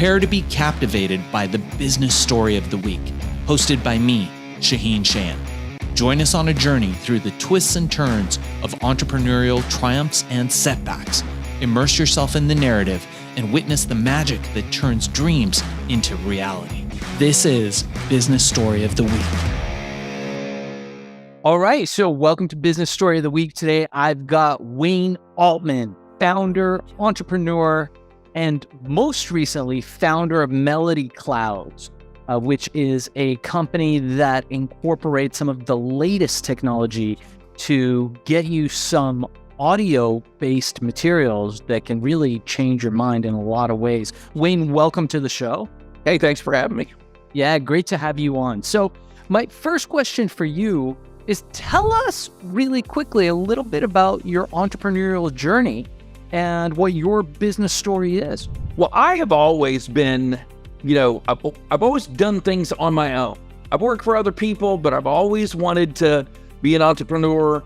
Prepare to be captivated by the business story of the week, hosted by me, Shaheen Shan. Join us on a journey through the twists and turns of entrepreneurial triumphs and setbacks. Immerse yourself in the narrative and witness the magic that turns dreams into reality. This is Business Story of the Week. All right, so welcome to Business Story of the Week. Today, I've got Wayne Altman, founder, entrepreneur, and most recently, founder of Melody Clouds, which is a company that incorporates some of the latest technology to get you some audio-based materials that can really change your mind in a lot of ways. Wayne, welcome to the show. Hey, thanks for having me. Yeah, great to have you on. So my first question for you is tell us really quickly a little bit about your entrepreneurial journey and what your business story is. Well, I have always been, I've always done things on my own. I've worked for other people, but I've always wanted to be an entrepreneur.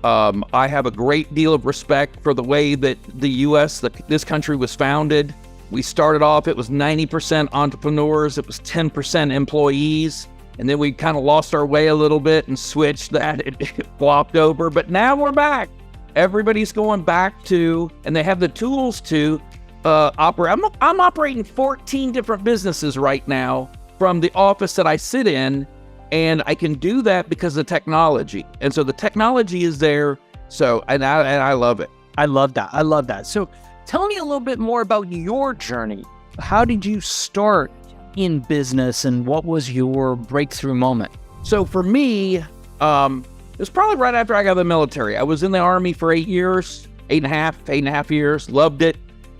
I have a great deal of respect for the way that the U.S., this country was founded. We started off, it was 90% entrepreneurs, it was 10% employees. And then we kind of lost our way a little bit and switched that. It flopped over, but now we're back. Everybody's going back to, and they have the tools to operate. I'm operating 14 different businesses right now from the office that I sit in, and I can do that because of technology. And so the technology is there. So, and I love it. I love that. So tell me a little bit more about your journey. How did you start in business and what was your breakthrough moment? So for me, it was probably right after I got out of the military. I was in the Army for 8 years, eight and a half years, loved it,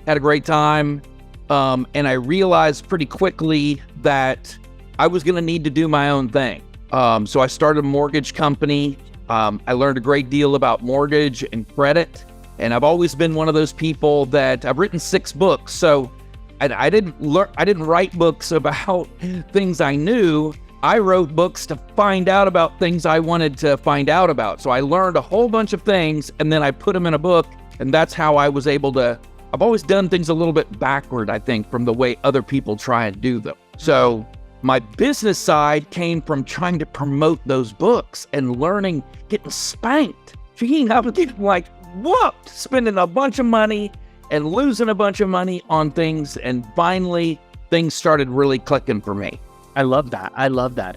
had a great time. And I realized pretty quickly that I was going to need to do my own thing. So I started a mortgage company. I learned a great deal about mortgage and credit. And I've always been one of those people that I've written 6 books. So I didn't write books about things I knew. I wrote books to find out about things I wanted to find out about. So I learned a whole bunch of things and then I put them in a book, and that's how I was able to, I've always done things a little bit backward, I think, from the way other people try and do them. So my business side came from trying to promote those books and learning, getting spanked. I was getting like, whooped, spending a bunch of money and losing a bunch of money on things. And finally, things started really clicking for me. I love that.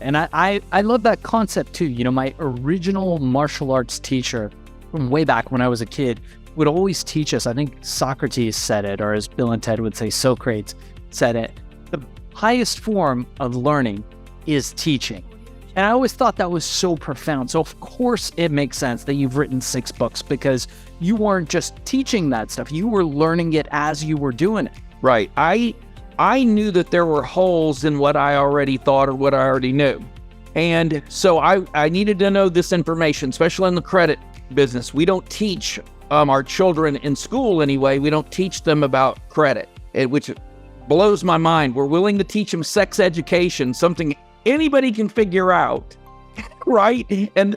And I love that concept too. My original martial arts teacher from way back when I was a kid would always teach us, I think Socrates said it, or as Bill and Ted would say, Socrates said it, the highest form of learning is teaching. And I always thought that was so profound. So of course it makes sense that you've written 6 books because you weren't just teaching that stuff. You were learning it as you were doing it. Right. I knew that there were holes in what I already thought or what I already knew. And so I needed to know this information, especially in the credit business. We don't teach our children in school anyway. We don't teach them about credit, which blows my mind. We're willing to teach them sex education, something anybody can figure out, right?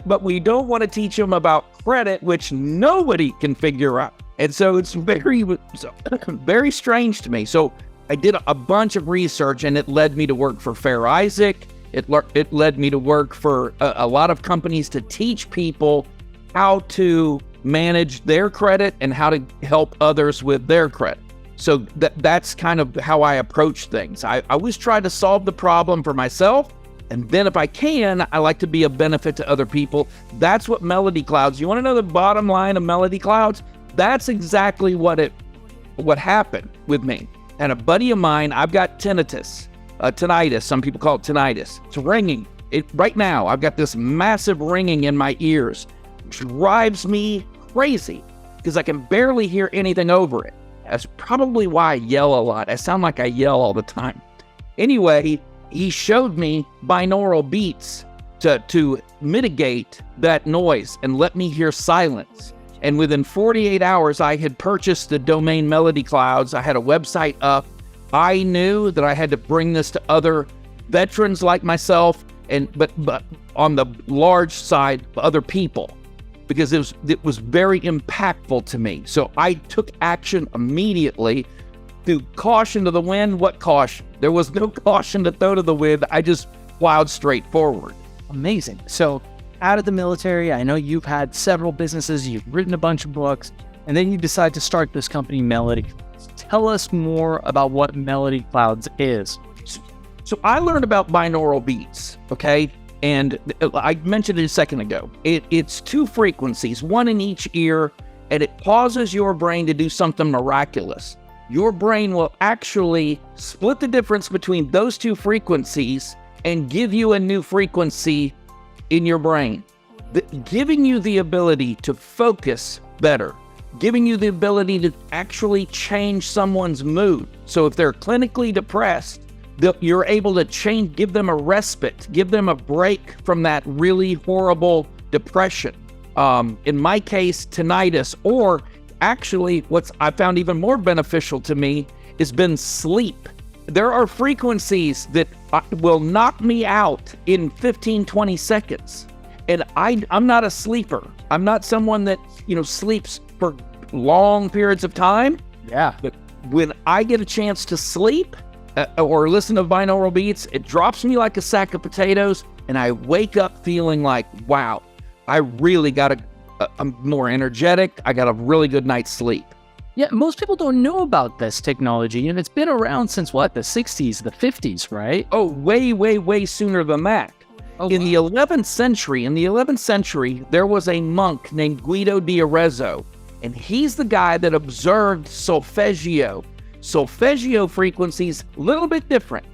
But we don't want to teach them about credit, which nobody can figure out. And so it's very strange to me. So I did a bunch of research, and it led me to work for Fair Isaac. It led me to work for a lot of companies to teach people how to manage their credit and how to help others with their credit. So that's kind of how I approach things. I always try to solve the problem for myself, and then if I can, I like to be a benefit to other people. That's what Melody Clouds. You want to know the bottom line of Melody Clouds? That's exactly what happened with me. And a buddy of mine, I've got tinnitus. Some people call it tinnitus. It's ringing. Right now, I've got this massive ringing in my ears, which drives me crazy because I can barely hear anything over it. That's probably why I yell a lot. I sound like I yell all the time. Anyway, he showed me binaural beats to mitigate that noise and let me hear silence. And within 48 hours, I had purchased the domain Melody Clouds. I had a website up. I knew that I had to bring this to other veterans like myself, but on the large side, other people, because it was very impactful to me. So I took action immediately. threw caution to the wind. What caution? There was no caution to throw to the wind. I just plowed straight forward. Amazing. So out of the military, I know you've had several businesses, you've written a bunch of books, and then you decide to start this company, Melody. Tell us more about what Melody Clouds is. So I learned about binaural beats, okay? And I mentioned it a second ago. It's two frequencies, one in each ear, and it causes your brain to do something miraculous. Your brain will actually split the difference between those two frequencies and give you a new frequency in your brain, giving you the ability to focus better, giving you the ability to actually change someone's mood. So if they're clinically depressed, you're able to give them a respite, give them a break from that really horrible depression. In my case, tinnitus, or actually what's I found even more beneficial to me has been sleep. There are frequencies that will knock me out in 15, 20 seconds. And I'm not a sleeper. I'm not someone that, sleeps for long periods of time. Yeah. But when I get a chance to sleep or listen to binaural beats, it drops me like a sack of potatoes, and I wake up feeling like, wow, I really I'm more energetic. I got a really good night's sleep. Yeah, most people don't know about this technology, and it's been around since the 60s, the 50s, right? Oh, way, way, way sooner than that. In the 11th century, there was a monk named Guido di Arezzo, and he's the guy that observed solfeggio. Solfeggio frequencies, a little bit different,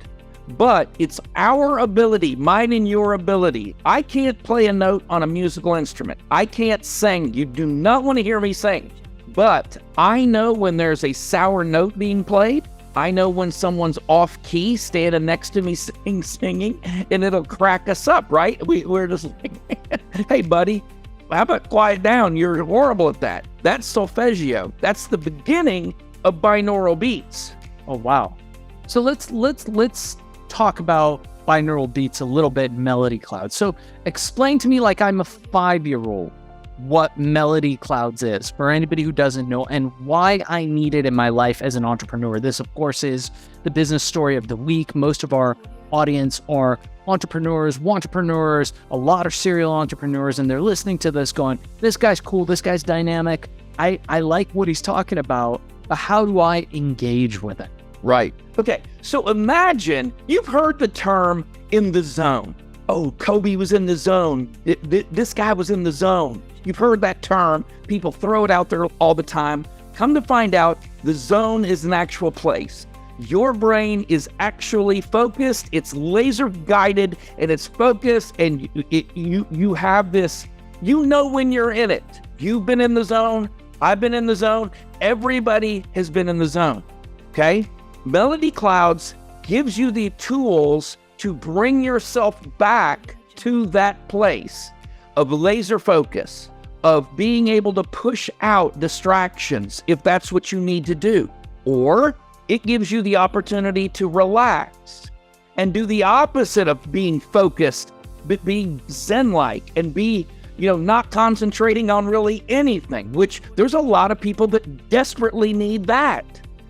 but it's our ability, mine and your ability. I can't play a note on a musical instrument. I can't sing. You do not want to hear me sing. But I know when there's a sour note being played. I know when someone's off key standing next to me singing, and it'll crack us up, right? We're just like, hey, buddy, how about quiet down? You're horrible at that. That's solfeggio. That's the beginning of binaural beats. Oh, wow. So let's talk about binaural beats a little bit, Melody Clouds. So explain to me, like I'm a 5-year-old, what Melody Clouds is for anybody who doesn't know, and why I need it in my life as an entrepreneur. This, of course, is the business story of the week. Most of our audience are entrepreneurs, a lot of serial entrepreneurs, and they're listening to this going, this guy's cool, this guy's dynamic. I like what he's talking about, but how do I engage with it? Right. Okay. So imagine you've heard the term in the zone. Oh, Kobe was in the zone. This guy was in the zone. You've heard that term. People throw it out there all the time. Come to find out, the zone is an actual place. Your brain is actually focused. It's laser guided, and it's focused, and you have this, when you're in it. You've been in the zone. I've been in the zone. Everybody has been in the zone. Okay? Melody Clouds gives you the tools to bring yourself back to that place of laser focus, of being able to push out distractions if that's what you need to do. Or it gives you the opportunity to relax and do the opposite of being focused, but being zen-like and be, not concentrating on really anything, which there's a lot of people that desperately need that.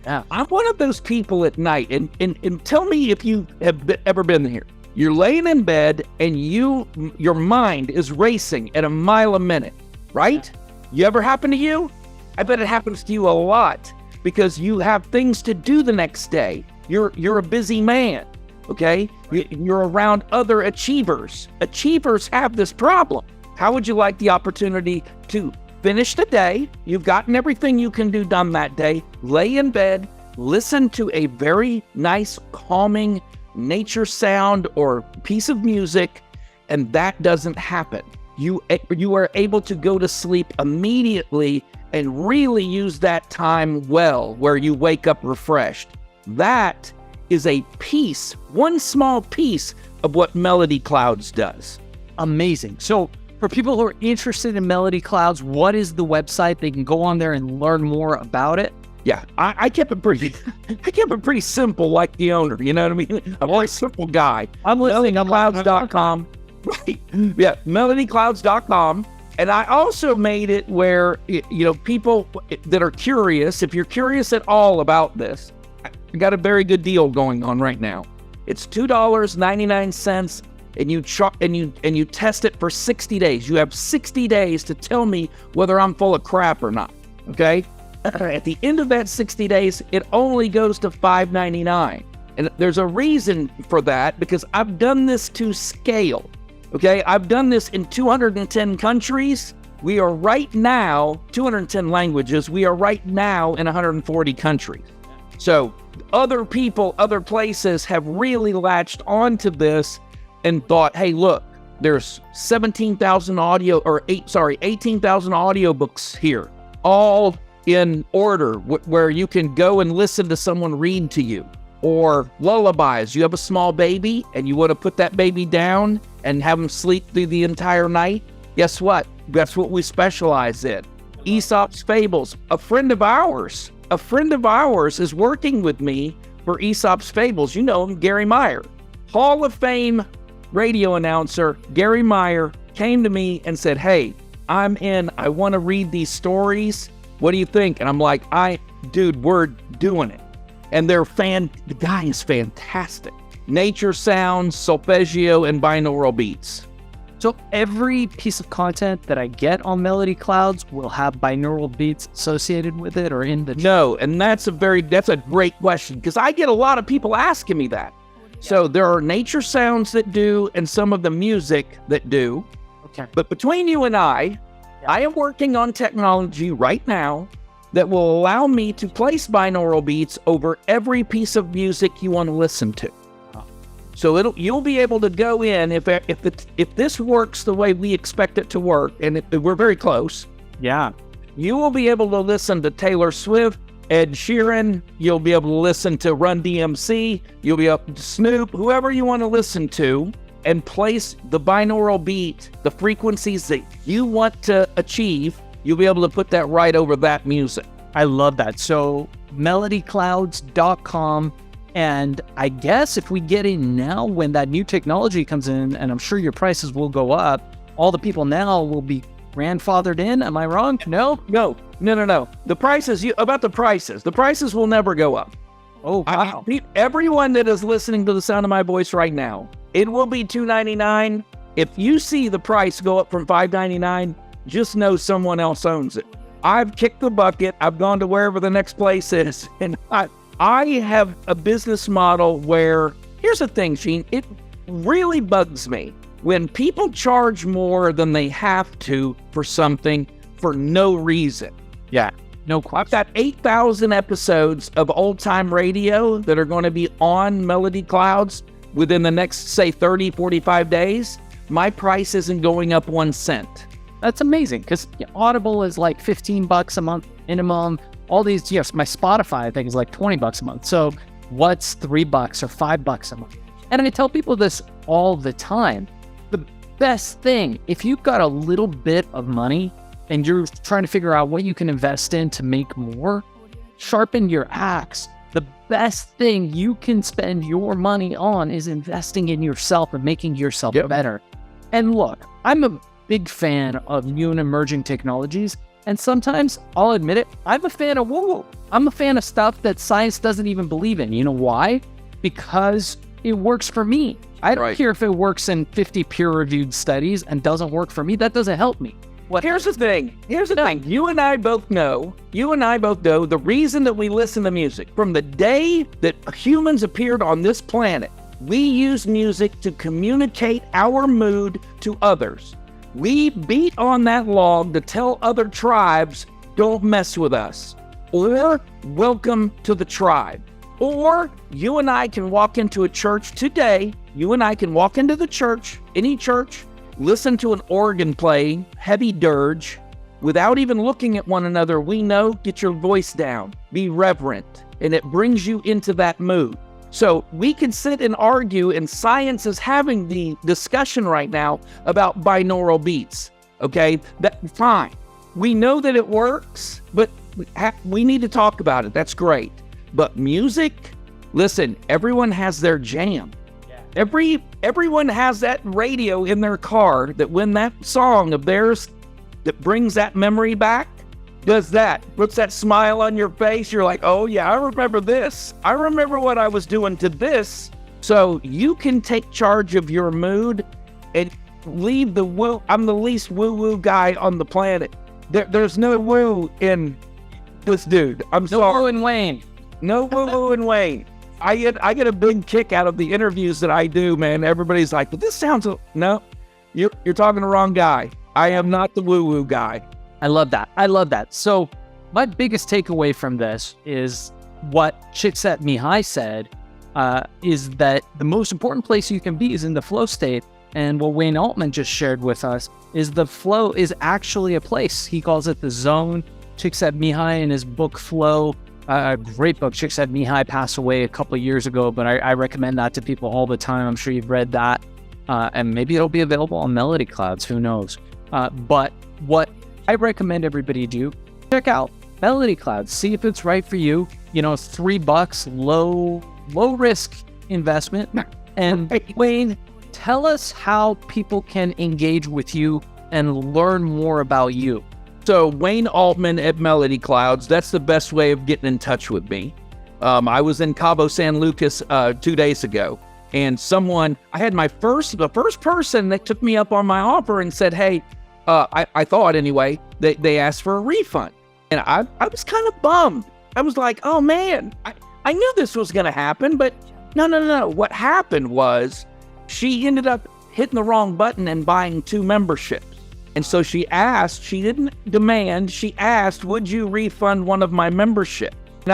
Yeah. I'm one of those people at night, and tell me if you have ever been here. You're laying in bed and your mind is racing at a mile a minute, right? You ever happen to you? I bet it happens to you a lot because you have things to do the next day. You're a busy man, okay? You're around other achievers. Achievers have this problem. How would you like the opportunity to finish the day? You've gotten everything you can do done that day. Lay in bed, listen to a very nice, calming nature sound or piece of music, and that doesn't happen. You are able to go to sleep immediately and really use that time well, where you wake up refreshed. That is a piece, one small piece of what Melody Clouds does. Amazing. So for people who are interested in Melody Clouds, what is the website? They can go on there and learn more about it. Yeah, I kept it pretty simple, like the owner. You know what I mean? I'm a very simple guy. I'm listening. MelodyClouds.com. Right. Yeah, MelodyClouds.com. And I also made it where, people that are curious, if you're curious at all about this, I got a very good deal going on right now. It's $2.99, and you test it for 60 days. You have 60 days to tell me whether I'm full of crap or not. Okay? At the end of that 60 days, it only goes to $5.99. And there's a reason for that, because I've done this to scale. Okay? I've done this in 210 countries. We are right now, 210 languages. We are right now in 140 countries. So other people, other places have really latched onto this and thought, hey, look, there's 18,000 audiobooks here, all in order, where you can go and listen to someone read to you. Or lullabies. You have a small baby and you want to put that baby down and have them sleep through the entire night. Guess what? That's what we specialize in. Aesop's Fables. A friend of ours is working with me for Aesop's Fables. You know him, Gary Meyer. Hall of Fame radio announcer Gary Meyer came to me and said, hey, I'm in. I want to read these stories. What do you think? And I'm like, dude, we're doing it. And the guy is fantastic. Nature Sounds, Solfeggio, and Binaural Beats. So every piece of content that I get on Melody Clouds will have binaural beats associated with it, or in the... No, and that's a great question, because I get a lot of people asking me that. So there are nature sounds that do, and some of the music that do. Okay. But between you and I am working on technology right now that will allow me to place binaural beats over every piece of music you want to listen to. So you'll be able to go in, if this works the way we expect it to work, and we're very close. Yeah. You will be able to listen to Taylor Swift, Ed Sheeran, you'll be able to listen to Run DMC, you'll be able to Snoop, whoever you want to listen to, and place the binaural beat, the frequencies that you want to achieve. You'll be able to put that right over that music. I love that. So melodyclouds.com. And I guess if we get in now, when that new technology comes in, and I'm sure your prices will go up, all the people now will be grandfathered in. Am I wrong? No. The prices will never go up. Oh, wow. Everyone that is listening to the sound of my voice right now, it will be $2.99. If you see the price go up from $5.99, just know someone else owns it. I've kicked the bucket. I've gone to wherever the next place is. And I have a business model where, here's the thing, Sheen, it really bugs me when people charge more than they have to for something for no reason. Yeah, no question. I've got 8,000 episodes of old-time radio that are going to be on Melody Clouds within the next, say, 30, 45 days. My price isn't going up 1 cent. That's amazing, because Audible is like $15 a month minimum. All these, yes, my Spotify, I think, is like $20 a month. So what's $3 or $5 a month? And I tell people this all the time. The best thing, if you've got a little bit of money and you're trying to figure out what you can invest in to make more, sharpen your axe. The best thing you can spend your money on is investing in yourself and making yourself better. And look, I'm a big fan of new and emerging technologies. And sometimes, I'll admit it, I'm a fan of woo-woo. I'm a fan of stuff that science doesn't even believe in. You know why? Because it works for me. I don't care if it works in 50 peer-reviewed studies and doesn't work for me. That doesn't help me. Here's the thing. You and I both know the reason that we listen to music. From the day that humans appeared on this planet, we use music to communicate our mood to others. We beat on that log to tell other tribes, don't mess with us, or welcome to the tribe. Or you and I can walk into a church today, any church, listen to an organ playing, heavy dirge, without even looking at one another. We know, get your voice down, be reverent, and it brings you into that mood. So we can sit and argue, and science is having the discussion right now about binaural beats, okay? That's fine. We know that it works, but we need to talk about it. That's great. But music, listen, everyone has their jam. Yeah. Everyone has that radio in their car that when that song of theirs that brings that memory back, does that, puts that smile on your face. You're like, oh yeah, I remember this. I remember what I was doing to this. So you can take charge of your mood and leave the woo. I'm the least woo-woo guy on the planet. There's no woo in this dude. I'm sorry. No woo in Wayne. No woo-woo in Wayne. I get a big kick out of the interviews that I do, man. Everybody's like, but this sounds... No, you're talking to the wrong guy. I am not the woo-woo guy. I love that. I love that. So my biggest takeaway from this is what Csikszentmihalyi said, is that the most important place you can be is in the flow state. And what Wayne Altman just shared with us is the flow is actually a place. He calls it the zone. Csikszentmihalyi in his book Flow, a great book. Csikszentmihalyi passed away a couple of years ago, but I recommend that to people all the time. I'm sure you've read that. And maybe it'll be available on Melody Clouds. Who knows? But what I recommend everybody do, check out Melody Clouds. See if it's right for you. $3, low risk investment. And Wayne, tell us how people can engage with you and learn more about you. So Wayne Altman at Melody Clouds, that's the best way of getting in touch with me. I was in Cabo San Lucas 2 days ago, and I had the first person that took me up on my offer and said, hey, I thought anyway, they asked for a refund. And I was kind of bummed. I was like, oh man, I knew this was going to happen, but no. What happened was she ended up hitting the wrong button and buying 2 memberships. And so she didn't demand, she asked, would you refund one of my memberships? And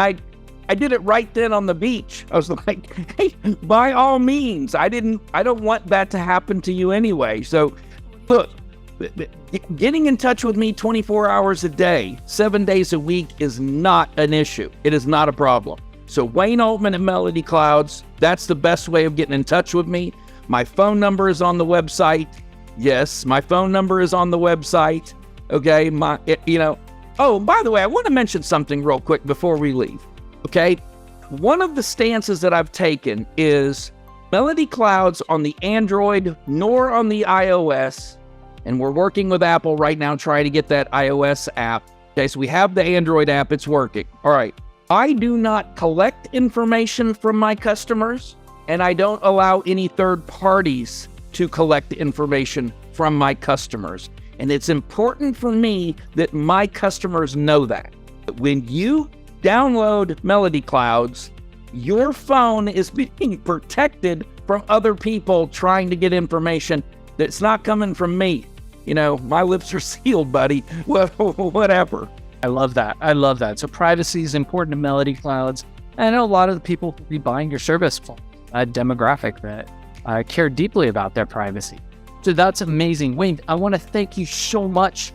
I did it right then on the beach. I was like, hey, by all means, I don't want that to happen to you anyway. So look, getting in touch with me 24 hours a day, 7 days a week is not an issue. It is not a problem. So Wayne Altman at Melody Clouds, that's the best way of getting in touch with me. My phone number is on the website. Yes, my phone number is on the website. Okay, Oh, by the way, I want to mention something real quick before we leave. Okay, one of the stances that I've taken is Melody Clouds on the Android nor on the iOS. And we're working with Apple right now trying to get that iOS app. Okay, so we have the Android app. It's working. All right. I do not collect information from my customers, and I don't allow any third parties to collect information from my customers. And it's important for me that my customers know that. When you download Melody Clouds, your phone is being protected from other people trying to get information that's not coming from me. My lips are sealed, buddy. Whatever. I love that. So privacy is important to Melody Clouds. I know a lot of the people who be buying your service from a demographic that care deeply about their privacy. So that's amazing. Wayne, I want to thank you so much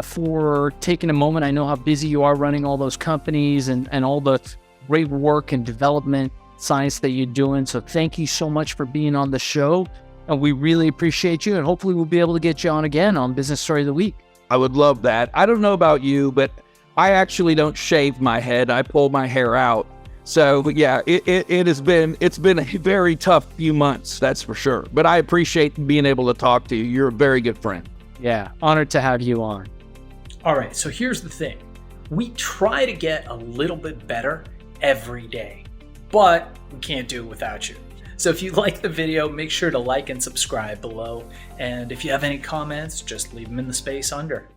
for taking a moment. I know how busy you are running all those companies and all the great work and development science that you're doing. So thank you so much for being on the show. And we really appreciate you. And hopefully we'll be able to get you on again on Business Story of the Week. I would love that. I don't know about you, but I actually don't shave my head. I pull my hair out. So yeah, it's been a very tough few months, that's for sure. But I appreciate being able to talk to you. You're a very good friend. Yeah, honored to have you on. All right, so here's the thing. We try to get a little bit better every day, but we can't do it without you. So if you like the video, make sure to like and subscribe below. And if you have any comments, just leave them in the space under.